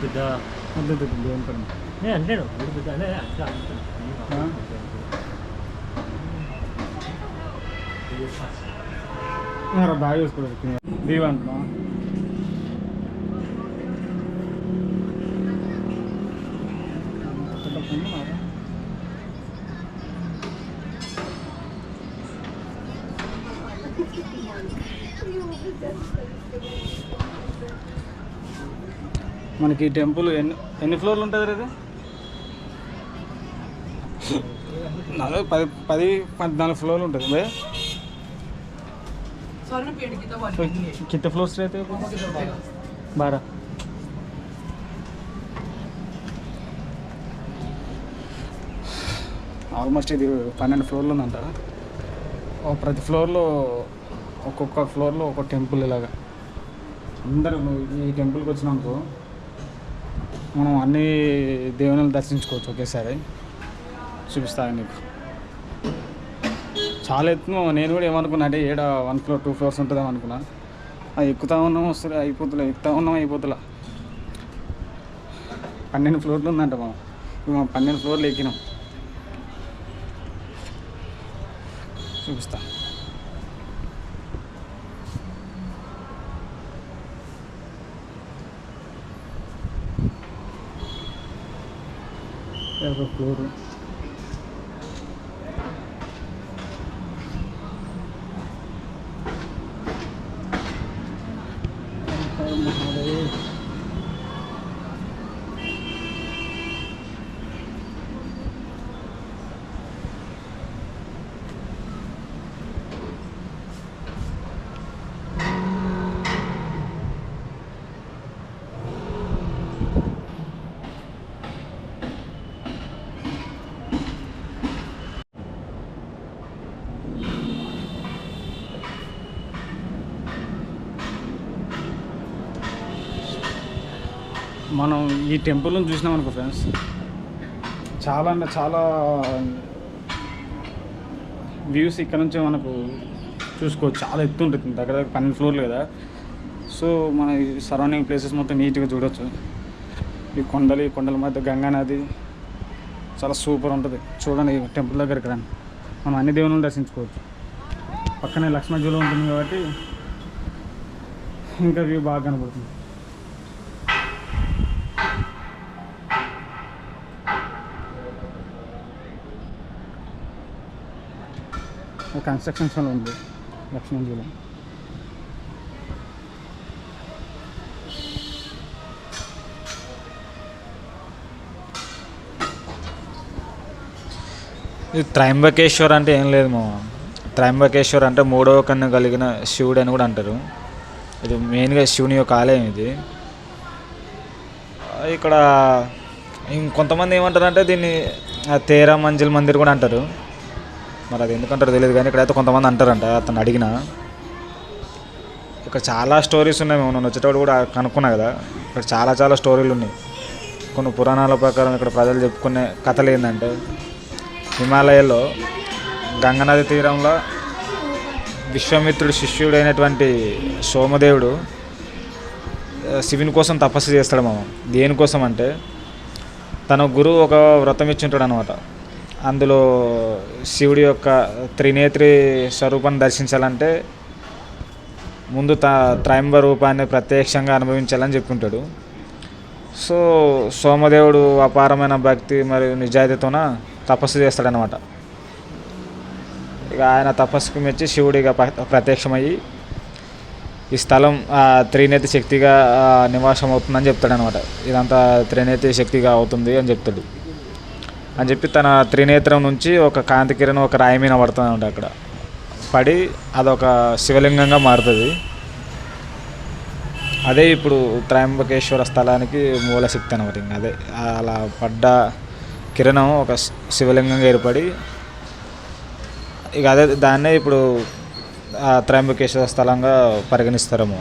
పెద్ద దేవుని పని నేను అంటాను గుడి పెద్ద అదే అంటే బాగా చూసుకోవచ్చు దీవ అంటున్నా మనకి ఈ టెంపుల్ ఎన్ని ఫ్లోర్లు ఉంటుంది ఇది 10-14 फ्लोर ఉంటుంది భయ कितने फ्लोर्स रहते हैं 12 ఆల్మోస్ట్ ఇది 12 ఫ్లోర్లు ఉందంట ప్రతి ఫ్లోర్లో ఒక్కొక్క ఫ్లోర్లో ఒక్కొక్క టెంపుల్ ఇలాగా అందరూ ఈ టెంపుల్కి వచ్చినాకో మనం అన్ని దేవుళ్ళని దర్శించుకోవచ్చు ఒకేసారి చూపిస్తాను నీకు చాలా ఎత్తును నేను కూడా ఏమనుకున్నా అంటే 1 ఫ్లోర్ 2 ఫ్లోర్స్ ఉంటుందేమో అనుకున్నా అది ఎక్కుతా ఉన్నాం వస్తుంది అయిపోతులే ఎక్కుతా ఉన్నాం అయిపోతులా 12 ఫ్లోర్లు ఉందంట మనం 12 ఫ్లోర్లు ఎక్కినాం చూపిస్తా ఒక ఫ్లోరు మనం ఈ టెంపుల్ని చూసినాం అనుకో ఫ్రెండ్స్ చాలా అంటే చాలా వ్యూస్ ఇక్కడ నుంచి మనకు చూసుకోవచ్చు చాలా ఎత్తు ఉంటుంది దగ్గర 12 ఫ్లోర్లు కదా సో మన సరౌండింగ్ ప్లేసెస్ మొత్తం నీట్గా చూడవచ్చు ఈ కొండల మధ్య గంగా నది చాలా సూపర్ ఉంటుంది చూడండి ఈ టెంపుల్ దగ్గరికి రండి మనం అన్ని దేవుళ్ళని దర్శించుకోవచ్చు పక్కనే లక్ష్మణ జూలో ఉంటుంది కాబట్టి ఇంకా వ్యూ బాగా కనబడుతుంది కన్స్ట్రక్షన్స్లో ఉంది లక్ష్మణ్ జూలో ఇది త్రయంబకేశ్వర్ అంటే ఏం లేదు మా త్రయంబకేశ్వర్ అంటే 3వ కన్ను కలిగిన శివుడు అని కూడా అంటారు ఇది మెయిన్గా శివుని యొక్క ఆలయం ఇది ఇక్కడ ఇంకొంతమంది ఏమంటారంటే దీన్ని తేరా మంజిల్ మందిర్ కూడా అంటారు మరి అది ఎందుకంటారో తెలియదు కానీ ఇక్కడైతే కొంతమంది అంటారంట అతను అడిగిన ఇక్కడ చాలా స్టోరీస్ ఉన్నాయి మేము వచ్చేటప్పుడు కూడా కనుక్కున్నా కదా ఇక్కడ చాలా స్టోరీలు ఉన్నాయి కొన్ని పురాణాల ప్రకారం ఇక్కడ ప్రజలు చెప్పుకునే కథలు ఏంటంటే హిమాలయాల్లో గంగానది తీరంలో విశ్వామిత్రుడు శిష్యుడైనటువంటి సోమదేవుడు శివుని కోసం తపస్సు చేస్తాడు మామ దేనికోసం అంటే తన గురువు ఒక వ్రతం ఇచ్చింటాడు అనమాట అందులో శివుడి యొక్క త్రినేత్రి స్వరూపాన్ని దర్శించాలంటే ముందు త్రయంబ రూపాన్ని ప్రత్యక్షంగా అనుభవించాలని చెప్పుకుంటాడు సో సోమదేవుడు అపారమైన భక్తి మరియు నిజాయితీతోన తపస్సు చేస్తాడనమాట ఇక ఆయన తపస్సుకు మెచ్చి శివుడిగా ప్రత్యక్షమయ్యి ఈ స్థలం త్రినేత్రి శక్తిగా నివాసం అవుతుందని చెప్తాడనమాట ఇదంతా త్రినేత్రి శక్తిగా అవుతుంది అని చెప్తాడు అని చెప్పి తన త్రినేత్రం నుంచి ఒక కాంతి కిరణం ఒక రాయి మీద పడుతుంది అనమాట అక్కడ పడి అదొక శివలింగంగా మారుతుంది అదే ఇప్పుడు త్రయంబకేశ్వర స్థలానికి మూలశక్తి అనమాట ఇంకా అదే అలా పడ్డ కిరణం ఒక శివలింగంగా ఏర్పడి ఇక అదే దాన్నే ఇప్పుడు త్రయంబకేశ్వర స్థలంగా పరిగణిస్తారేమో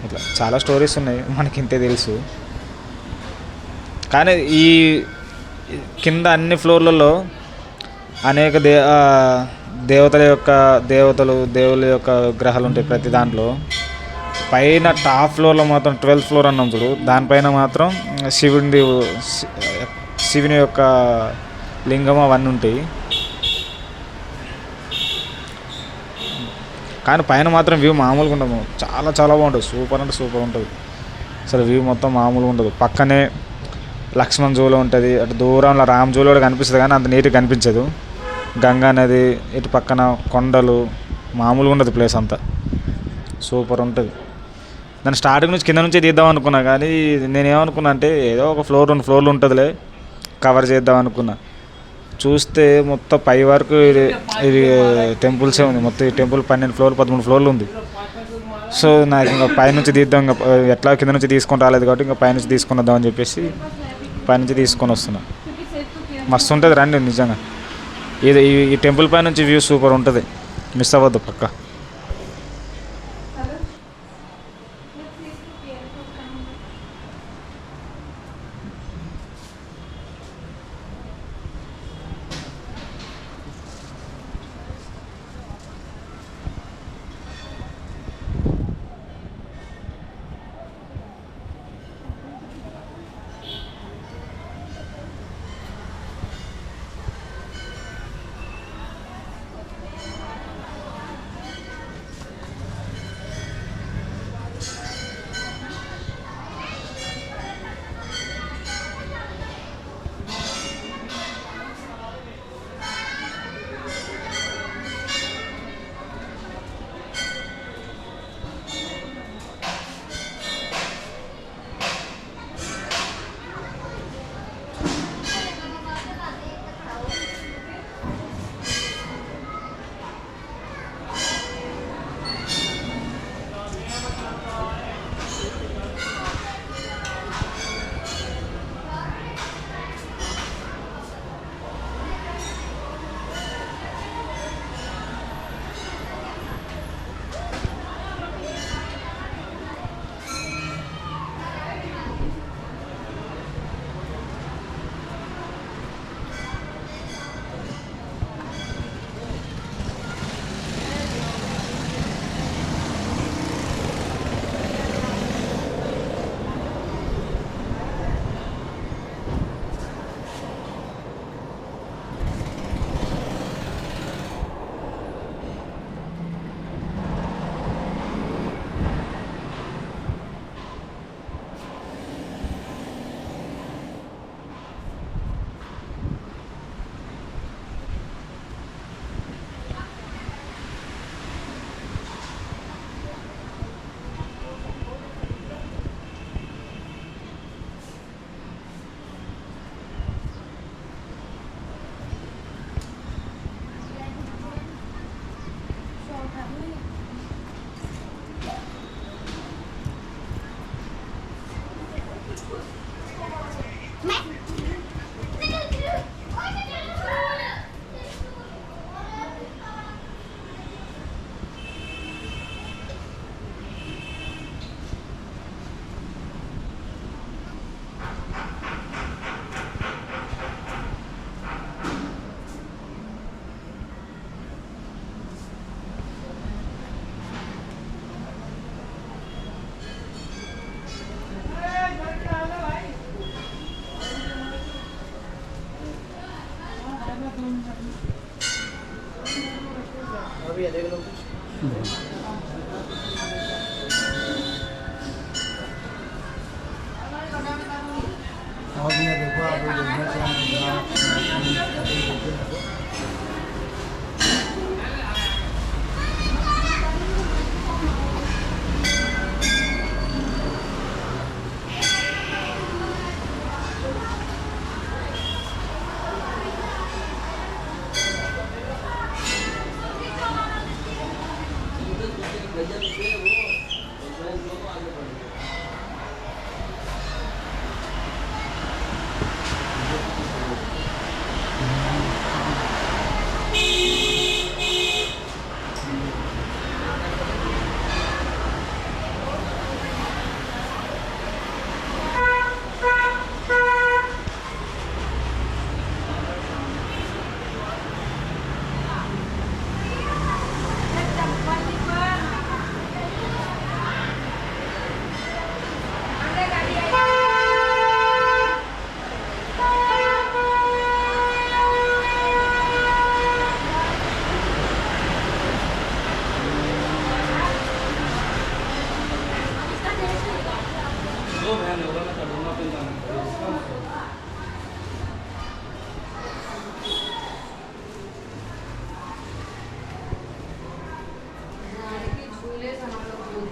ఇట్లా చాలా స్టోరీస్ ఉన్నాయి మనకి ఇంతే తెలుసు కానీ ఈ కింద అన్ని ఫ్లోర్లలో అనేక దేవుళ్ళ యొక్క గ్రహాలు ఉంటాయి ప్రతి దాంట్లో పైన టాప్ ఫ్లోర్లో మాత్రం 12th ఫ్లోర్ అన్నాం చూడు, దానిపైన మాత్రం శివుని యొక్క లింగం అవన్నీ ఉంటాయి. కానీ పైన మాత్రం వ్యూ మామూలుగా ఉండదు, చాలా చాలా బాగుంటుంది. సూపర్ అంటే సూపర్ ఉంటుంది. అసలు వ్యూ మొత్తం మామూలుగా ఉండదు. పక్కనే లక్ష్మణ్ జూలో ఉంటుంది, అటు దూరంలో రామ్ జూలో కూడా కనిపిస్తుంది కానీ అంత నీట్గా కనిపించదు. గంగా నది, ఇటు పక్కన కొండలు, మామూలుగా ఉండదు ప్లేస్ అంతా. సూపర్ ఉంటుంది. దాన్ని స్టార్టింగ్ నుంచి కింద నుంచి తీద్దాం అనుకున్నా కానీ నేనేమనుకున్నా అంటే ఏదో ఒక ఫ్లోర్ 2 ఫ్లోర్లు ఉంటుందిలే, కవర్ చేద్దాం అనుకున్నా. చూస్తే మొత్తం పై వరకు ఇది టెంపుల్సే ఉంది. మొత్తం ఈ టెంపుల్ 12 ఫ్లోర్లు 13 ఫ్లోర్లు ఉంది. సో నాకు ఇంకా పైనుంచి తీద్దాం, ఇంకా ఎట్లా కింద నుంచి తీసుకొని రాలేదు కాబట్టి ఇంకా పైనుంచి తీసుకొని వద్దాం అని చెప్పేసి పైనుంచి తీసుకొని వస్తున్నా. మస్తు ఉంటుంది, రండి నిజంగా. ఇది ఈ టెంపుల్ పై నుంచి వ్యూ సూపర్ ఉంటుంది, మిస్ అవ్వద్దు పక్కా.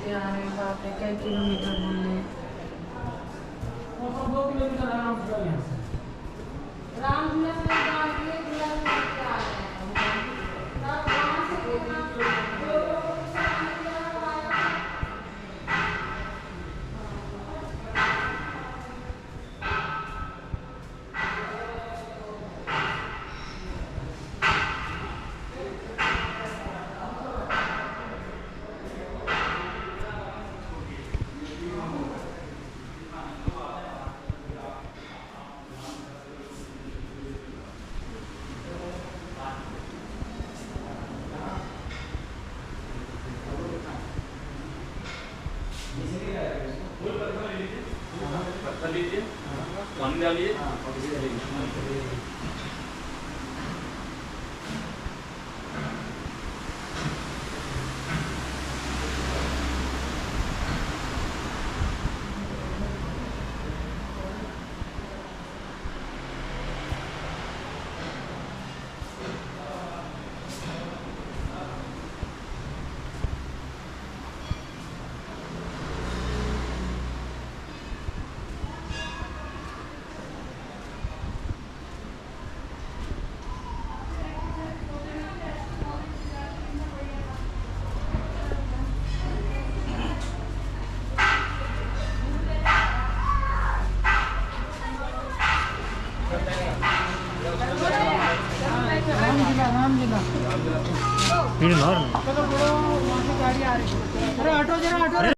जाते आ रहे हैं, बाप रे कई किलोमीटर बोले। रामझूला से गाँव के झूला में लेके आ रहे हैं, तब वहाँ से వీడు నోరు चलो बड़ो वहाँ से गाड़ी आ रही है। अरे ऑटो जरा ऑटो